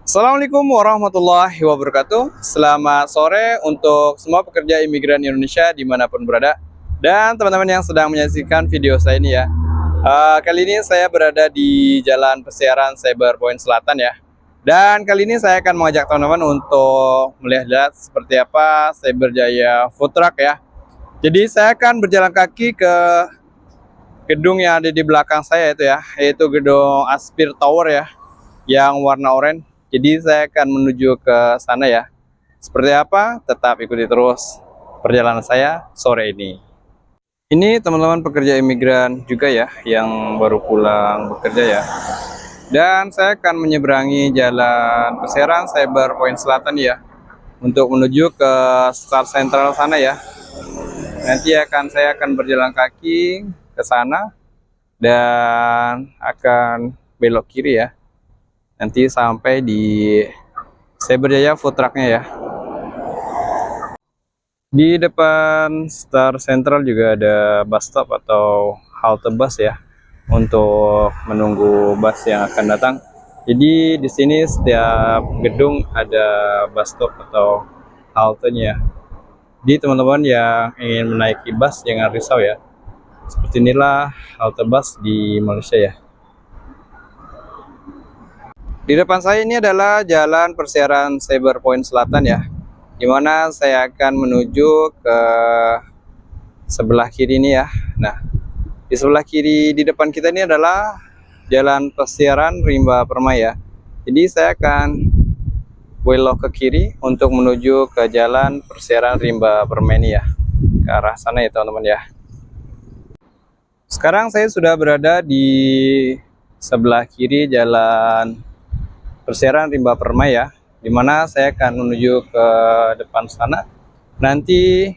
Assalamualaikum warahmatullahi wabarakatuh. Selamat sore untuk semua pekerja imigran Indonesia dimanapun berada, dan teman-teman yang sedang menyaksikan video saya ini ya. Kali ini saya berada di Jalan Persiaran Cyber Point Selatan ya. Dan kali ini saya akan mengajak teman-teman untuk melihat seperti apa Cyberjaya Food Truck ya. Jadi saya akan berjalan kaki ke gedung yang ada di belakang saya itu ya, yaitu gedung Aspir Tower ya, yang warna oranye. Jadi saya akan menuju ke sana ya. Seperti apa? Tetap ikuti terus perjalanan saya sore ini. Ini teman-teman pekerja imigran juga ya, yang baru pulang bekerja ya. Dan saya akan menyeberangi Jalan Persiaran Cyber Point Selatan ya, untuk menuju ke Start Central sana ya. Nanti saya akan berjalan kaki ke sana dan akan belok kiri ya. Nanti sampai di Cyberjaya Food Truck-nya ya. Di depan Star Central juga ada bus stop atau halte bus ya, untuk menunggu bus yang akan datang. Jadi di sini setiap gedung ada bus stop atau haltenya. Jadi teman-teman yang ingin menaiki bus jangan risau ya. Seperti inilah halte bus di Malaysia ya. Di depan saya ini adalah Jalan Persiaran Cyber Point Selatan ya, dimana saya akan menuju ke sebelah kiri ini ya. Nah, di sebelah kiri di depan kita ini adalah Jalan Persiaran Rimba Permai ya. Jadi saya akan belok ke kiri untuk menuju ke Jalan Persiaran Rimba Permai ini ya, ke arah sana ya teman-teman ya. Sekarang saya sudah berada di sebelah kiri Jalan Persiaran Rimba Permai ya, dimana saya akan menuju ke depan sana. Nanti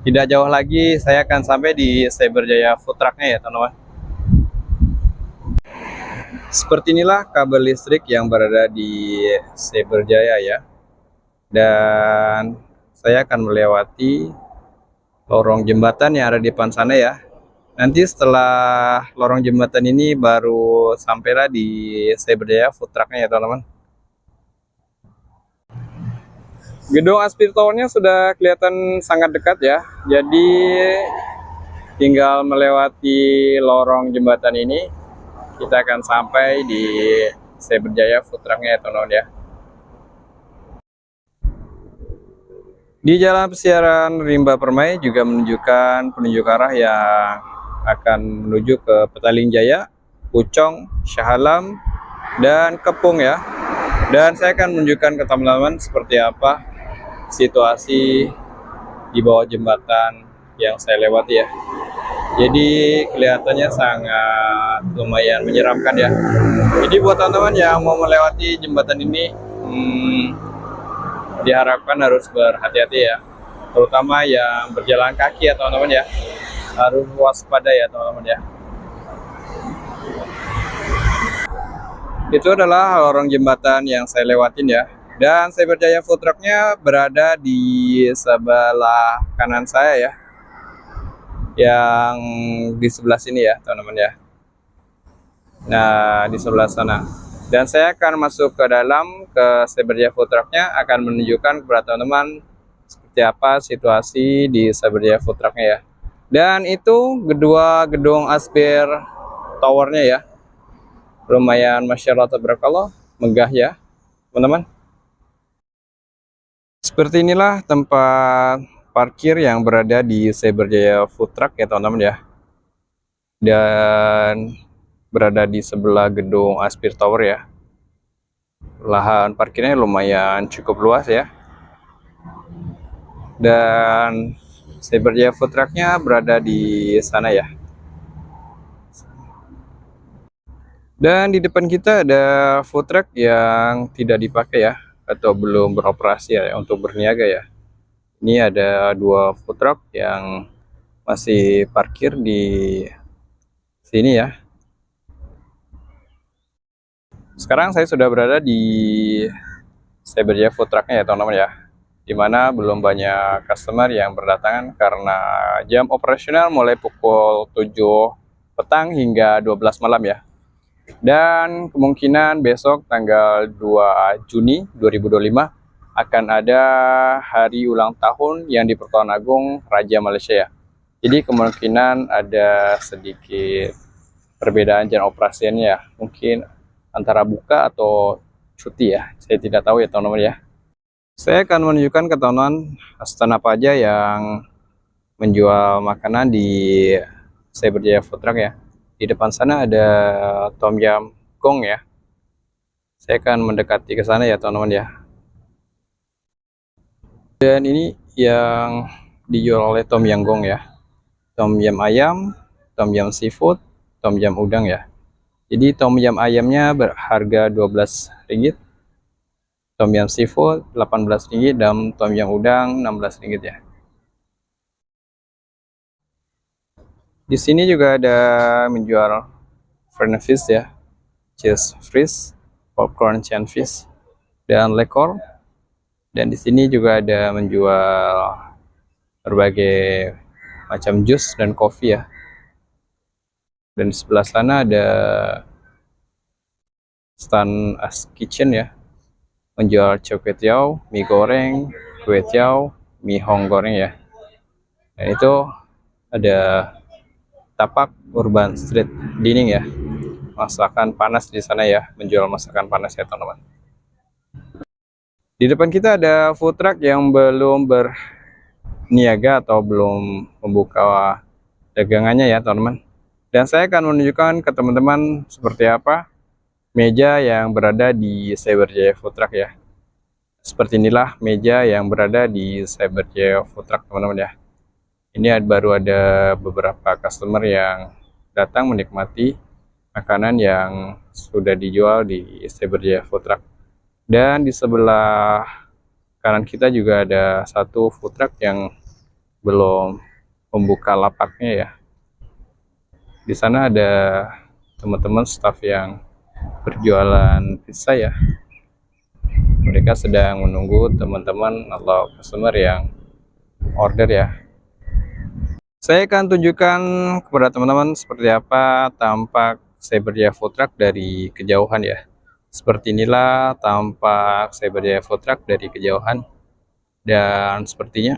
tidak jauh lagi saya akan sampai di Cyberjaya Food Truck-nya ya teman-teman. Seperti inilah kabel listrik yang berada di Cyberjaya ya. Dan saya akan melewati lorong jembatan yang ada di depan sana ya. Nanti setelah lorong jembatan ini baru sampailah di Cyberjaya Food Truck-nya ya teman-teman. Gedung Aspir Tower-nya sudah kelihatan sangat dekat ya. Jadi tinggal melewati lorong jembatan ini, kita akan sampai di Cyberjaya Food Truck-nya ya teman-teman ya. Di Jalan Persiaran Rimba Permai juga menunjukkan penunjuk arah yang akan menuju ke Petaling Jaya, Puchong, Shah Alam, dan Kepung ya. Dan saya akan menunjukkan ke teman-teman seperti apa situasi di bawah jembatan yang saya lewati ya. Jadi kelihatannya sangat lumayan menyeramkan ya. Jadi buat teman-teman yang mau melewati jembatan ini, diharapkan harus berhati-hati ya, terutama yang berjalan kaki ya teman-teman ya. Harus waspada ya teman-teman ya. Itu adalah lorong jembatan yang saya lewatin ya. Dan Cyberjaya Food Truck-nya berada di sebelah kanan saya ya, yang di sebelah sini ya teman-teman ya. Nah, di sebelah sana. Dan saya akan masuk ke dalam ke Cyberjaya Food Truck-nya, akan menunjukkan kepada teman-teman seperti apa situasi di Cyberjaya Food Truck-nya ya. Dan itu kedua gedung Aspir Tower-nya ya. Lumayan Masya Allah tabarakallah, megah ya teman-teman. Seperti inilah tempat parkir yang berada di Cyberjaya Food Truck ya teman-teman ya. Dan berada di sebelah gedung Aspir Tower ya. Lahan parkirnya lumayan cukup luas ya. Dan Cyberjaya Food Truck-nya berada di sana ya. Dan di depan kita ada food truck yang tidak dipakai ya, atau belum beroperasi ya, untuk berniaga ya. Ini ada dua food truck yang masih parkir di sini ya. Sekarang saya sudah berada di Cyberjaya Food Truck-nya ya teman-teman ya, dimana belum banyak customer yang berdatangan karena jam operasional mulai pukul 7 petang hingga 12 malam ya. Dan kemungkinan besok tanggal 2 Juni 2025 akan ada hari ulang tahun yang di Pertuan Agung Raja Malaysia ya. Jadi kemungkinan ada sedikit perbedaan jam operasiannya ya. Mungkin antara buka atau cuti ya. Saya tidak tahu ya teman-teman ya. Saya akan menunjukkan ke teman-teman stand apa aja yang menjual makanan di Cyberjaya Food Truck ya. Di depan sana ada Tom Yam Gong ya. Saya akan mendekati ke sana ya teman-teman ya. Dan ini yang dijual oleh Tom Yam Gong ya. Tom Yam ayam, Tom Yam seafood, Tom Yam udang ya. Jadi Tom Yam ayamnya berharga Rp12, Tom Yam seafood Rp18, dan Tom Yam udang Rp16 ya. Di sini juga ada menjual French fish ya, cheese fish, popcorn chicken fish, dan lekor. Dan di sini juga ada menjual berbagai macam jus dan kopi ya. Dan di sebelah sana ada stand As Kitchen ya, menjual choi tiao, mie goreng, kue tiao, mie hong goreng ya. Dan itu ada tapak urban street dining ya, masakan panas di sana ya, menjual masakan panas ya teman-teman. Di depan kita ada food truck yang belum berniaga atau belum membuka dagangannya ya teman-teman. Dan saya akan menunjukkan ke teman-teman seperti apa meja yang berada di Cyberjaya Food Truck ya. Seperti inilah meja yang berada di Cyberjaya Food Truck teman-teman ya. Ini baru ada beberapa customer yang datang menikmati makanan yang sudah dijual di Cyberjaya Food Truck. Dan di sebelah kanan kita juga ada satu food truck yang belum membuka lapaknya ya. Di sana ada teman-teman staff yang berjualan pizza ya. Mereka sedang menunggu teman-teman atau customer yang order ya. Saya akan tunjukkan kepada teman-teman seperti apa tampak Cyberjaya Food Truck dari kejauhan ya. Seperti inilah tampak Cyberjaya Food Truck dari kejauhan. Dan sepertinya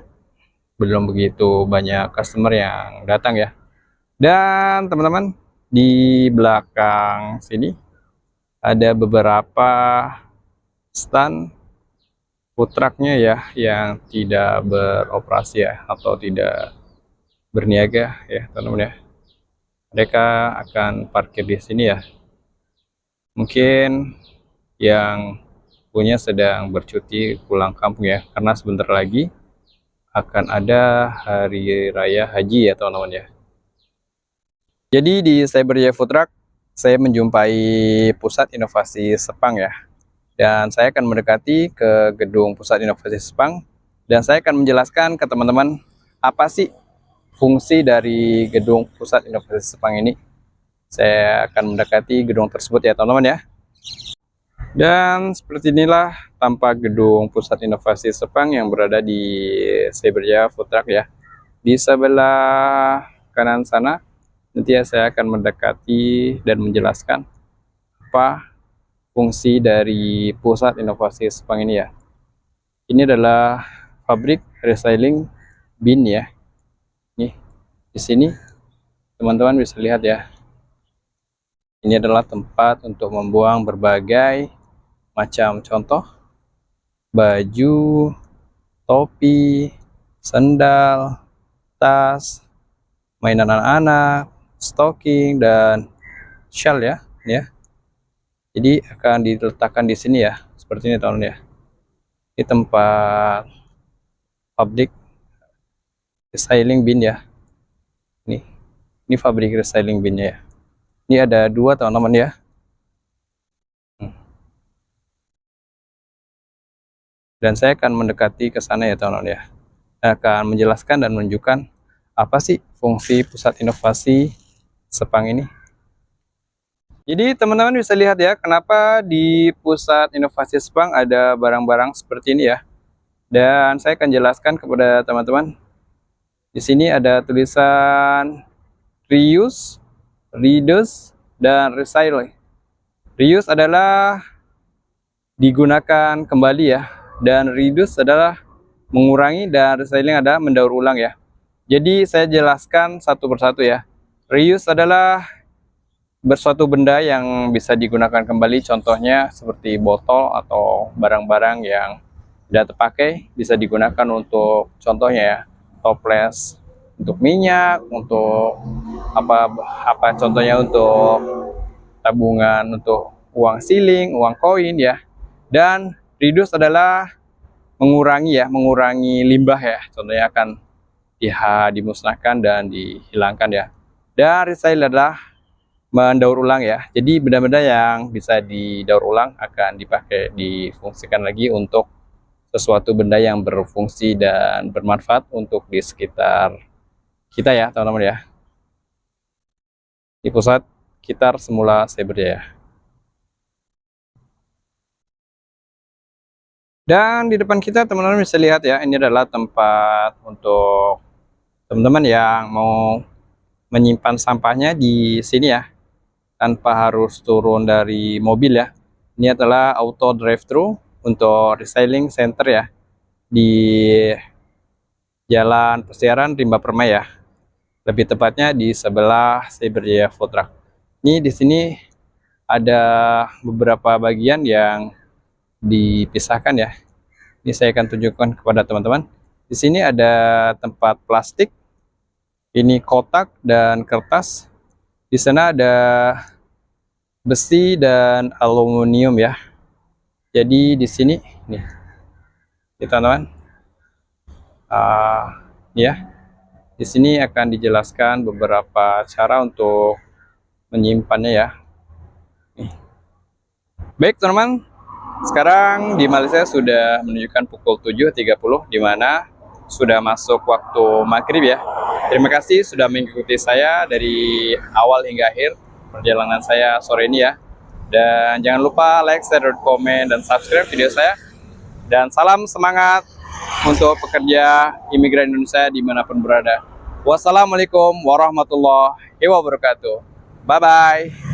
belum begitu banyak customer yang datang ya. Dan teman-teman, di belakang sini ada beberapa stand food trucknya ya yang tidak beroperasi ya, atau tidak berniaga ya teman-teman ya. Mereka akan parkir di sini ya. Mungkin yang punya sedang bercuti pulang kampung ya, karena sebentar lagi akan ada hari raya haji ya teman-teman ya. Jadi di Cyberjaya Food Truck saya menjumpai pusat inovasi Sepang ya. Dan saya akan mendekati ke gedung pusat inovasi Sepang dan saya akan menjelaskan ke teman-teman apa sih fungsi dari gedung pusat inovasi Sepang ini. Saya akan mendekati gedung tersebut ya teman-teman ya. Dan seperti inilah tampak gedung pusat inovasi Sepang yang berada di Cyberjaya Food Truck ya. Di sebelah kanan sana nanti saya akan mendekati dan menjelaskan apa fungsi dari pusat inovasi Sepang ini ya. Ini adalah pabrik recycling bin ya. Nih, di sini teman-teman bisa lihat ya. Ini adalah tempat untuk membuang berbagai macam contoh baju, topi, sandal, tas, mainan anak-anak, stocking, dan shawl ya. Jadi akan diletakkan di sini ya, seperti ini teman-teman ya. Ini tempat pabrik recycling bin ya. Ini pabrik recycling binnya ya. Ini ada dua teman-teman ya. Dan saya akan mendekati ke sana ya teman-teman ya. Saya akan menjelaskan dan menunjukkan apa sih fungsi pusat inovasi Sepang ini. Jadi teman-teman bisa lihat ya, kenapa di pusat inovasi Sepang ada barang-barang seperti ini ya. Dan saya akan jelaskan kepada teman-teman. Di sini ada tulisan reuse, reduce, dan recycle. Reuse adalah digunakan kembali ya, dan reduce adalah mengurangi, dan recycling adalah mendaur ulang ya. Jadi saya jelaskan satu persatu ya. Reuse adalah bersuatu benda yang bisa digunakan kembali, contohnya seperti botol atau barang-barang yang tidak terpakai bisa digunakan untuk, contohnya ya, toples untuk minyak, untuk apa contohnya, untuk tabungan untuk uang siling, uang koin ya. Dan reduce adalah mengurangi ya, mengurangi limbah ya, contohnya akan dimusnahkan dan dihilangkan ya. Dan recycle adalah mendaur ulang ya. Jadi benda-benda yang bisa didaur ulang akan dipakai, difungsikan lagi untuk sesuatu benda yang berfungsi dan bermanfaat untuk di sekitar kita ya teman-teman ya. Di pusat sekitar semula Cyberjaya. Dan di depan kita teman-teman bisa lihat ya, ini adalah tempat untuk teman-teman yang mau menyimpan sampahnya di sini ya, tanpa harus turun dari mobil ya. Ini adalah auto drive-thru untuk recycling center ya, di Jalan Persiaran Rimba Permai ya. Lebih tepatnya di sebelah Cyberjaya Food Truck. Ini di sini ada beberapa bagian yang dipisahkan ya. Ini saya akan tunjukkan kepada teman-teman. Di sini ada tempat plastik, ini kotak dan kertas. Di sana ada besi dan aluminium ya. Jadi di sini nih, teman-teman, ya, di sini akan dijelaskan beberapa cara untuk menyimpannya ya. Nih. Baik teman-teman, sekarang di Malaysia sudah menunjukkan pukul 7.30, di mana sudah masuk waktu maghrib ya. Terima kasih sudah mengikuti saya dari awal hingga akhir perjalanan saya sore ini ya. Dan jangan lupa like, share, komen, dan subscribe video saya. Dan salam semangat untuk pekerja imigran Indonesia dimanapun berada. Wassalamualaikum warahmatullahi wabarakatuh. Bye-bye.